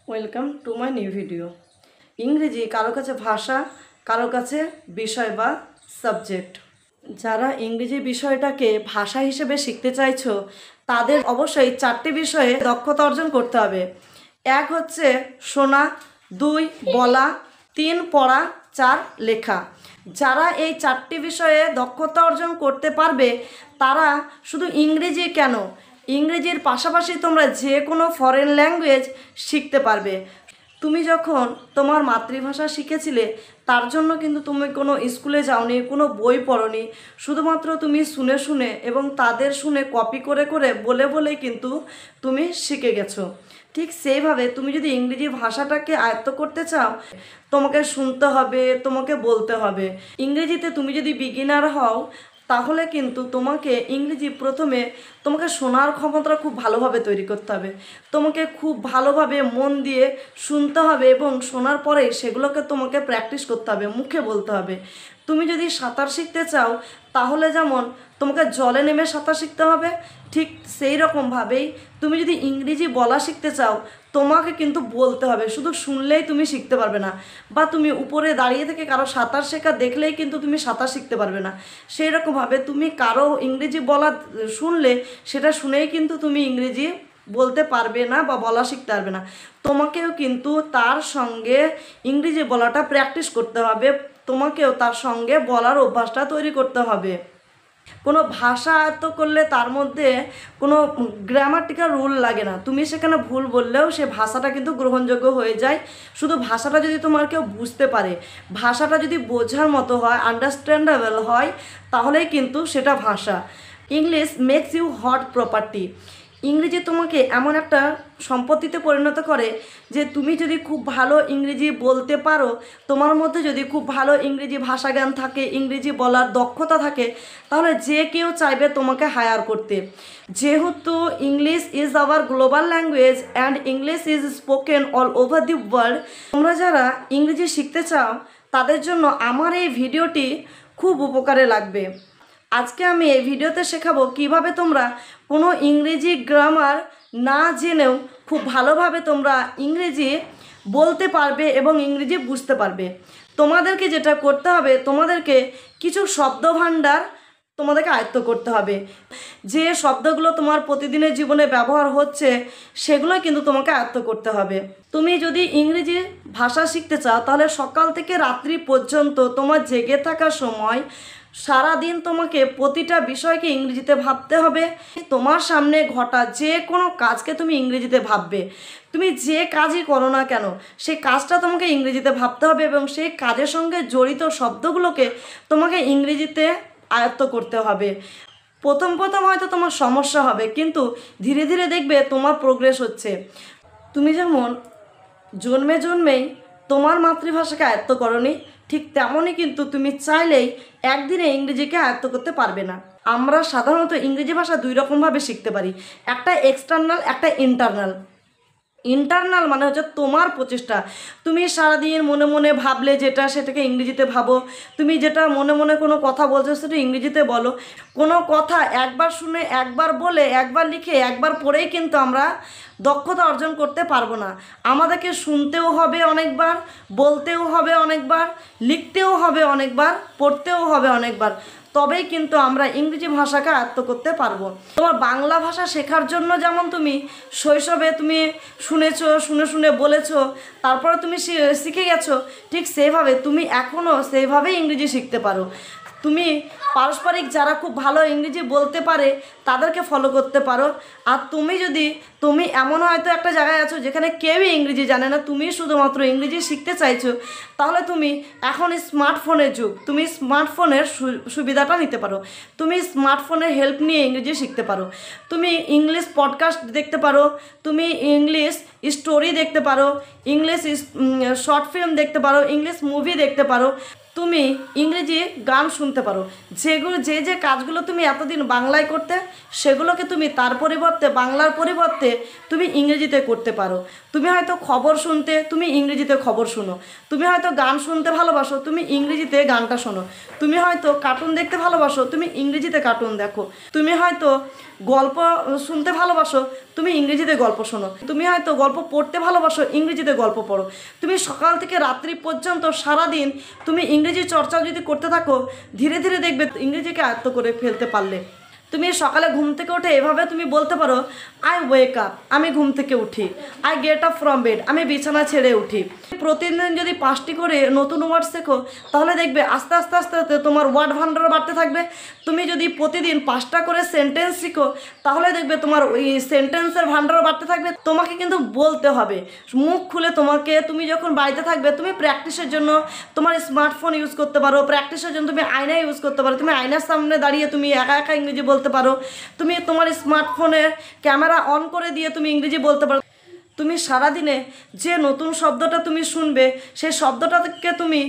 Welcome to my new video. ইংরেজি কারো কাছে ভাষা, কারো কাছে বিষয় বা সাবজেক্ট। যারা ইংরেজি বিষয়টাকে ভাষা হিসেবে শিখতে চাইছো তাদের অবশ্যই 4টি বিষয়ে দক্ষতা অর্জন করতে হবে। 1 হচ্ছে শোনা, 2 বলা, 3 পড়া, 4 লেখা। যারা এই 4টি বিষয়ে দক্ষতা অর্জন করতে পারবে তারা শুধু ইংরেজি কেন, ইংরেজির পাশাপাশি তোমরা যে কোনো ফরেন ল্যাঙ্গুয়েজ শিখতে পারবে। তুমি যখন তোমার মাতৃভাষা শিখেছিলে তার জন্য কিন্তু তুমি কোনো স্কুলে যাওনি, কোনো বই পড়োনি, শুধুমাত্র তুমি শুনে শুনে এবং তাদের শুনে কপি করে করে বলে বলেই কিন্তু তুমি শিখে গেছো। ঠিক সেইভাবে তুমি যদি ইংরেজি ভাষাটাকে আয়ত্ত করতে চাও তোমাকে শুনতে হবে, তোমাকে বলতে হবে। ইংরেজিতে তুমি যদি বিগিনার হও তাহলে কিন্তু তোমাকে ইংরেজি প্রথমে তোমাকে শোনার ক্ষমতাটা খুব ভালোভাবে তৈরি করতে হবে। তোমাকে খুব ভালোভাবে মন দিয়ে শুনতে হবে এবং শোনার পরে সেগুলোকে তোমাকে প্র্যাকটিস করতে হবে, মুখে বলতে হবে। তুমি যদি সাঁতার শিখতে চাও তাহলে যেমন তোমাকে জলে নেমে সাঁতার শিখতে হবে, ঠিক সেই রকমভাবেই তুমি যদি ইংরেজি বলা শিখতে চাও তোমাকে কিন্তু বলতে হবে। শুধু শুনলেই তুমি শিখতে পারবে না, বা তুমি উপরে দাঁড়িয়ে থেকে কারো সাঁতার শেখা দেখলেই কিন্তু তুমি সাঁতার শিখতে পারবে না। সেই রকমভাবে তুমি কারো ইংরেজি বলা শুনলে সেটা শুনেই কিন্তু তুমি ইংরেজি বলতে পারবে না বা বলা শিখতে পারবে না। তোমাকেও কিন্তু তার সঙ্গে ইংরেজি বলাটা প্র্যাকটিস করতে হবে, তোমাকেও তার সঙ্গে বলার অভ্যাসটা তৈরি করতে হবে। কোনো ভাষা আয়ত্ত করলে তার মধ্যে কোনো গ্রামাটিক্যাল রুল লাগে না। তুমি সেখানে ভুল বললেও সে ভাষাটা কিন্তু গ্রহণযোগ্য হয়ে যায়। শুধু ভাষাটা যদি তোমার কেউ বুঝতে পারে, ভাষাটা যদি বোঝার মতো হয়, আন্ডারস্ট্যান্ডেবল হয়, তাহলেই কিন্তু সেটা ভাষা। English makes you hot property. ইংরেজি তোমাকে এমন একটা সম্পত্তিতে পরিণত করে যে তুমি যদি খুব ভালো ইংরেজি বলতে পারো, তোমার মধ্যে যদি খুব ভালো ইংরেজি ভাষা জ্ঞান থাকে, ইংরেজি বলার দক্ষতা থাকে, তাহলে যে কেউ চাইবে তোমাকে হায়ার করতে। যেহেতু English is our global language and English is spoken all over the world. তোমরা যারা ইংরেজি শিখতে চাও তাদের জন্য আমার এই ভিডিওটি খুব উপকারে লাগবে। আজকে আমি এই ভিডিওতে শেখাবো কিভাবে তোমরা কোনো ইংরেজি গ্রামার না জেনেও খুব ভালোভাবে তোমরা ইংরেজি বলতে পারবে এবং ইংরেজি বুঝতে পারবে। তোমাদেরকে যেটা করতে হবে, তোমাদেরকে কিছু শব্দভাণ্ডার তোমাদেরকে আয়ত্ত করতে হবে। যে শব্দগুলো তোমার প্রতিদিনের জীবনে ব্যবহার হচ্ছে সেগুলো কিন্তু তোমাকে আয়ত্ত করতে হবে। তুমি যদি ইংরেজি ভাষা শিখতে চাও তাহলে সকাল থেকে রাত্রি পর্যন্ত তোমার জেগে থাকার সময় সারাদিন তোমাকে প্রতিটা বিষয়কে ইংরেজিতে ভাবতে হবে। তোমার সামনে ঘটা যে কোনো কাজকে তুমি ইংরেজিতে ভাববে। তুমি যে কাজই করো না কেন সেই কাজটা তোমাকে ইংরেজিতে ভাবতে হবে এবং সেই কাজের সঙ্গে জড়িত শব্দগুলোকে তোমাকে ইংরেজিতে আয়ত্ত করতে হবে। প্রথম প্রথম হয়তো তোমার সমস্যা হবে, কিন্তু ধীরে ধীরে দেখবে তোমার প্রোগ্রেস হচ্ছে। তুমি যেমন জন্মে জন্মেই তোমার মাতৃভাষাকে আয়ত্ত করনি, ঠিক তেমনই কিন্তু তুমি চাইলেই একদিনে ইংরেজিকে আয়ত্ত করতে পারবে না। আমরা সাধারণত ইংরেজি ভাষা 2 রকমভাবে শিখতে পারি, একটা এক্সটার্নাল, একটা ইন্টারনাল। ইন্টারনাল মানে হচ্ছে তোমার প্রচেষ্টা। তুমি সারাদিন মনে মনে ভাবলে যেটা, সেটাকে ইংরেজিতে ভাবো। তুমি যেটা মনে মনে কোনো কথা বলছো সেটা ইংরেজিতে বলো। কোনো কথা একবার শুনে, একবার বলে, একবার লিখে, একবার পড়েই কিন্তু আমরা দক্ষতা অর্জন করতে পারবো না। আমাদেরকে শুনতেও হবে অনেকবার, বলতেও হবে অনেকবার, লিখতেও হবে অনেকবার, পড়তেও হবে অনেকবার, তবেই কিন্তু আমরা ইংরেজি ভাষাকে আয়ত্ত করতে পারবো। তোমার বাংলা ভাষা শেখার জন্য যেমন তুমি শৈশবে তুমি শুনেছো, শুনে শুনে বলেছো, তারপরে তুমি শিখে গেছো, ঠিক সেইভাবে তুমি এখনও সেইভাবেই ইংরেজি শিখতে পারো। তুমি পারস্পরিক যারা খুব ভালো ইংরেজি বলতে পারে তাদেরকে ফলো করতে পারো। আর তুমি এমন হয়তো একটা জায়গায় আছো যেখানে কেউই ইংরেজি জানে না, তুমি শুধুমাত্র ইংরেজি শিখতে চাইছো, তাহলে তুমি এখন স্মার্টফোনের যুগ, তুমি স্মার্টফোনের সুবিধাটা নিতে পারো। তুমি স্মার্টফোনের হেল্প নিয়ে ইংরেজি শিখতে পারো। তুমি ইংলিশ পডকাস্ট দেখতে পারো, তুমি ইংলিশ স্টোরি দেখতে পারো, ইংলিশ শর্ট ফিল্ম দেখতে পারো, ইংলিশ মুভি দেখতে পারো, তুমি ইংরেজি গান শুনতে পারো। যে কাজগুলো তুমি এতদিন বাংলায় করতে সেগুলোকে তুমি তার পরিবর্তে, বাংলার পরিবর্তে তুমি ইংরেজিতে করতে পারো। তুমি হয়তো খবর শুনতে, তুমি ইংরেজিতে খবর শোনো। তুমি হয়তো গান শুনতে ভালোবাসো, তুমি ইংরেজিতে গানটা শোনো। তুমি হয়তো কার্টুন দেখতে ভালোবাসো, তুমি ইংরেজিতে কার্টুন দেখো। তুমি হয়তো গল্প শুনতে ভালোবাসো, তুমি ইংরেজিতে গল্প শোনো। তুমি হয়তো গল্প পড়তে ভালোবাসো, ইংরেজিতে গল্প পড়ো। তুমি সকাল থেকে রাত্রি পর্যন্ত সারাদিন তুমি ইংরেজি চর্চা যদি করতে থাকো, ধীরে ধীরে দেখবে ইংরেজিকে আয়ত্ত করে ফেলতে পারলে। তুমি সকালে ঘুম থেকে উঠে এভাবে তুমি বলতে পারো, আই ওয়েক আপ, আমি ঘুম থেকে উঠি। I get up from bed, আমি বিছানা ছেড়ে উঠি। প্রতিদিন যদি 5টি করে নতুন ওয়ার্ড শেখো, তাহলে দেখবে আস্তে আস্তে আস্তে আস্তে তোমার ওয়ার্ড ভান্ডার বাড়তে থাকবে। তুমি যদি প্রতিদিন 5টা করে সেন্টেন্স শিখো, তাহলে দেখবে তোমার ওই সেন্টেন্সের ভান্ডারও বাড়তে থাকবে। তোমাকে কিন্তু বলতে হবে মুখ খুলে। তুমি যখন বাড়িতে থাকবে, তুমি প্র্যাকটিসের জন্য তোমার স্মার্টফোন ইউজ করতে পারো, প্র্যাকটিসের জন্য তুমি আয়না ইউজ করতে পারো। তুমি আয়নার সামনে দাঁড়িয়ে তুমি একা একা ইংরেজি বলতে পারো। তুমি তোমার স্মার্টফোনের ক্যামেরা অন করে দিয়ে তুমি ইংরেজি বলতে পারো। তুমি সারাদিনে যে নতুন শব্দটা তুমি শুনবে, সেই শব্দটাকে তুমি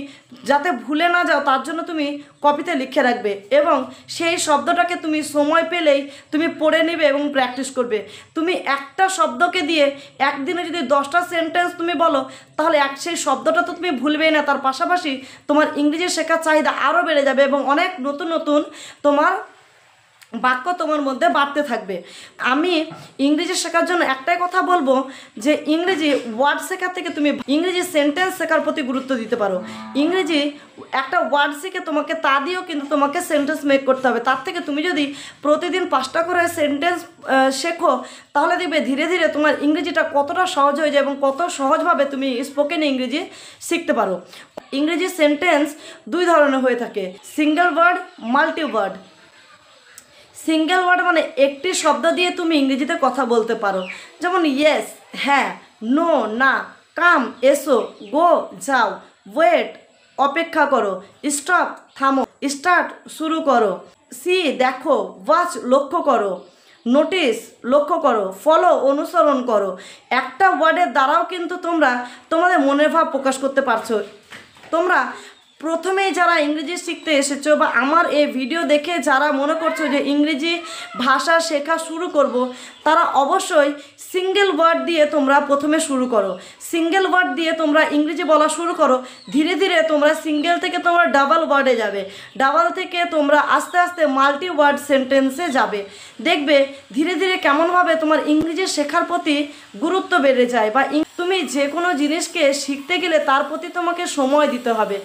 যাতে ভুলে না যাও তার জন্য তুমি কপিতে লিখে রাখবে, এবং সেই শব্দটাকে তুমি সময় পেলেই তুমি পড়ে নেবে এবং প্র্যাকটিস করবে। তুমি একটা শব্দকে দিয়ে একদিনে যদি 10টা সেন্টেন্স তুমি বলো, তাহলে সেই শব্দটা তো তুমি ভুলবেই না, তার পাশাপাশি তোমার ইংরেজি শেখার চাহিদা আরও বেড়ে যাবে এবং অনেক নতুন নতুন তোমার বাক্য তোমার মধ্যে বাড়তে থাকবে। আমি ইংরেজি শেখার জন্য একটাই কথা বলবো, যে ইংরেজি ওয়ার্ড শেখার থেকে তুমি ইংরেজি সেন্টেন্স শেখার প্রতি গুরুত্ব দিতে পারো। ইংরেজি একটা ওয়ার্ড শিখে তোমাকে তা দিয়েও কিন্তু তোমাকে সেন্টেন্স মেক করতে হবে। তার থেকে তুমি যদি প্রতিদিন 5টা করে সেন্টেন্স শেখো, তাহলে দেখবে ধীরে ধীরে তোমার ইংরেজিটা কতটা সহজ হয়ে যায় এবং কত সহজভাবে তুমি স্পোকেন ইংরেজি শিখতে পারো। ইংরেজি সেন্টেন্স 2 ধরনের হয়ে থাকে, single word, multi word. Single word মানে একটি শব্দ দিয়ে তুমি ইংরেজিতে কথা বলতে পারো, যেমন ইয়েস, হ্যাঁ, নো, না, কাম, এসো, গো, যাও, ওয়েট, অপেক্ষা করো, স্টপ, থামো, স্টার্ট, শুরু করো, সি, দেখো, ওয়াচ, লক্ষ্য করো, নোটিস, লক্ষ্য করো, ফলো, অনুসরণ করো। একটা ওয়ার্ডের দ্বারাও কিন্তু তোমরা তোমাদের মনের ভাব প্রকাশ করতে পারছো। তোমরা প্রথমেই যারা ইংরেজি শিখতে এসেছো বা আমার এই ভিডিও দেখে যারা মনে করছো যে ইংরেজি ভাষা শেখা শুরু করব, তারা অবশ্যই সিঙ্গেল ওয়ার্ড দিয়ে তোমরা প্রথমে শুরু করো। সিঙ্গেল ওয়ার্ড দিয়ে তোমরা ইংরেজি বলা শুরু করো। ধীরে ধীরে তোমরা সিঙ্গেল থেকে তোমরা ডাবল ওয়ার্ডে যাবে, ডাবল থেকে তোমরা আস্তে আস্তে মাল্টি ওয়ার্ড সেন্টেন্সে যাবে। দেখবে ধীরে ধীরে কেমনভাবে তোমার ইংরেজি শেখার প্রতি গুরুত্ব বেড়ে যায়। বা তুমি যে কোনো জিনিসকে শিখতে গেলে তার প্রতি তোমাকে সময় দিতে হবে।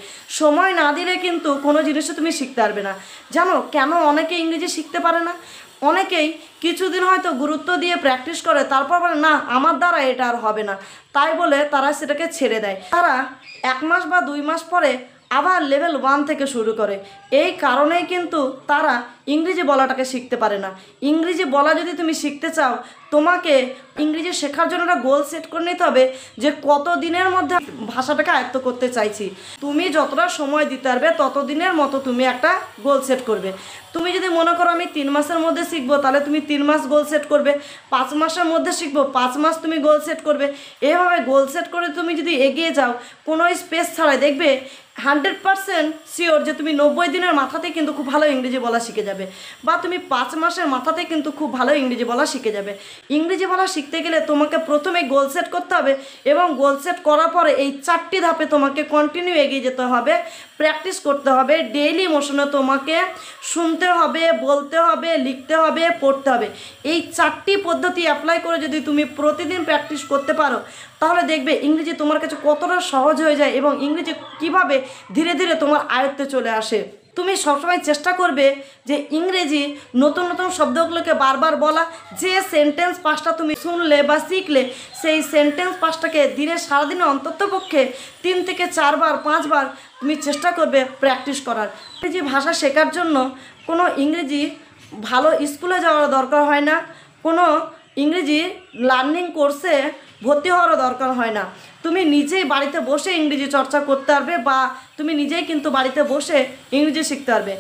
সময় না দিলে কিন্তু কোনো জিনিসও তুমি শিখতে পারবে না। জানো কেন অনেকে ইংরেজি শিখতে পারে না? অনেকেই কিছুদিন হয়তো গুরুত্ব দিয়ে প্র্যাকটিস করে, তারপর বলে না আমার দ্বারা এটা আর হবে না, তাই বলে তারা সেটাকে ছেড়ে দেয়। তারা 1 মাস বা 2 মাস পরে আবার লেভেল 1 থেকে শুরু করে। এই কারণেই কিন্তু তারা ইংরেজি বলাটাকে শিখতে পারে না। ইংরেজি বলা যদি তুমি শিখতে চাও, তোমাকে ইংরেজি শেখার জন্য একটা গোল সেট করে নিতে হবে যে কত দিনের মধ্যে ভাষাটাকে আয়ত্ত করতে চাইছি। তুমি যতটা সময় দিতে পারবে ততদিনের মতো তুমি একটা গোল সেট করবে। তুমি যদি মনে করো আমি 3 মাসের মধ্যে শিখবো, তাহলে তুমি 3 মাস গোল সেট করবে। 5 মাসের মধ্যে শিখবো, 5 মাস তুমি গোল সেট করবে। এভাবে গোল সেট করে তুমি যদি এগিয়ে যাও কোনো স্পেস ছাড়াই, দেখবে 100% শিওর যে তুমি 90 দিনের মাথাতে কিন্তু খুব ভালো ইংরেজি বলা শিখে যাবে, বা তুমি 5 মাসের মাথাতে কিন্তু খুব ভালো ইংরেজি বলা শিখে যাবে। ইংরেজি বলা শিখতে গেলে তোমাকে প্রথমে গোল সেট করতে হবে, এবং গোল সেট করার পরে এই 4টি ধাপে তোমাকে কন্টিনিউ এগিয়ে যেতে হবে, প্র্যাকটিস করতে হবে। ডেইলি মোশনে তোমাকে শুনতে হবে, বলতে হবে, লিখতে হবে, পড়তে হবে। এই 4টি পদ্ধতি অ্যাপ্লাই করে যদি তুমি প্রতিদিন প্র্যাকটিস করতে পারো, তাহলে দেখবে ইংরেজি তোমার কাছে কতটা সহজ হয়ে যায় এবং ইংরেজি কিভাবে ধীরে ধীরে তোমার আয়ত্তে চলে আসে। তুমি সবসময় চেষ্টা করবে যে ইংরেজি নতুন নতুন শব্দগুলোকে বারবার বলা। যে সেন্টেন্স 5টা তুমি শুনলে বা শিখলে, সেই সেন্টেন্স 5টাকে দিনে সারাদিনে অন্ততপক্ষে 3 থেকে 4 বার 5 বার তুমি চেষ্টা করবে প্র্যাকটিস করার। ইংরেজি ভাষা শেখার জন্য কোনো ইংরেজি ভালো স্কুলে যাওয়ার দরকার হয় না, কোনো ইংরেজি লার্নিং কোর্সে ভর্তি হওয়ারও দরকার হয় না। তুমি নিজেই বাড়িতে বসে ইংরেজি চর্চা করতে পারবে, বা তুমি নিজেই কিন্তু বাড়িতে বসে ইংরেজি শিখতে পারবে।